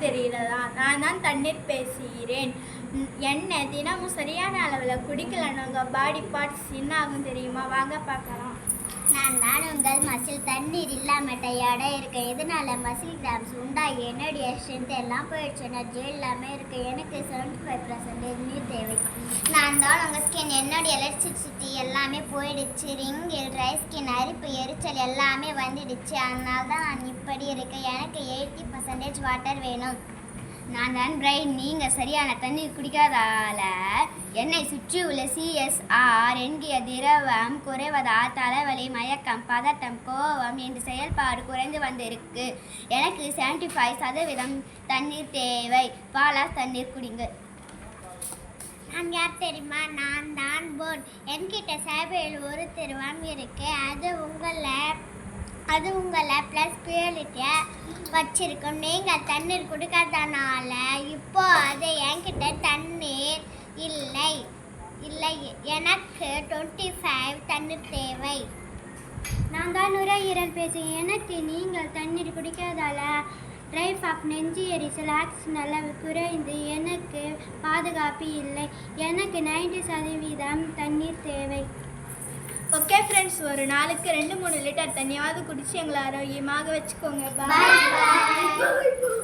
தெரிகிறதா? நான் தான் தண்ணீர் பேசுகிறேன். எண்ணெய் தினமும் சரியான அளவில் குடிக்கலன்னு உங்கள் பாடி பார்ட்ஸ் என்ன ஆகும் தெரியுமா? வாங்க பார்க்கலாம். நான் தான் உங்கள் மசில். தண்ணீர் இல்லாமல் டயர்டாக இருக்கேன். இதனால மசில் கிராம்ஸ் உண்டாகி என்னுடைய ஸ்ட்ரென்த் எல்லாம் போயிடுச்சு. எனர்ஜி எல்லாமே இருக்கு. எனக்கு 75% நீர் தேவை. நான் தான் உங்கள் ஸ்கின். என்னுடைய எலக்ட்ரிசிட்டி எல்லாமே போயிடுச்சு. ரிங்கில் ட்ரை ஸ்கின், அரிப்பு, எரிச்சல் எல்லாமே வந்துடுச்சு. அதனால தான் நான் இப்படி இருக்கேன். எனக்கு 80% வாட்டர் வேணும். நான் தான் பிரைன். நீங்கள் சரியான தண்ணீர் குடிக்காதால என்னை சுற்றி உள்ள CSR என்கிற திரவம் குறைவதால் தலைவலி, மயக்கம், பதட்டம், கோபம் என்ற செயல்பாடு குறைந்து வந்திருக்கு. எனக்கு 75% தண்ணீர் தேவை. பாலாஸ் தண்ணீர் குடிங்க. நான் யார் தெரியுமா? நான் தான் போன். என்கிட்ட சேவையில் ஒரு திரவம் இருக்கு. அது உங்களை ப்ளஸ் பியூரிட்டியை வச்சிருக்கும். நீங்கள் தண்ணீர் குடிக்காதனால இப்போ அது என்கிட்ட தண்ணீர் இல்லை. எனக்கு 25 தண்ணீர் தேவை. நான் தான் நுரையீரல் பேசுகிறேன். எனக்கு நீங்கள் தண்ணீர் குடிக்காதால ட்ரைப் ஆஃப் நெஞ்சு எரிச்சல், ஆக்சிஜன் அளவு குறைந்து எனக்கு பாதுகாப்பு இல்லை. எனக்கு 90% தண்ணீர் தேவை. ஓகே ஃப்ரெண்ட்ஸ், ஒரு நாளுக்கு 2-3 லிட்டர் தண்ணியாவது குடிச்சு எங்களை ஆரோக்கியமாக வச்சுக்கோங்க. பாய்.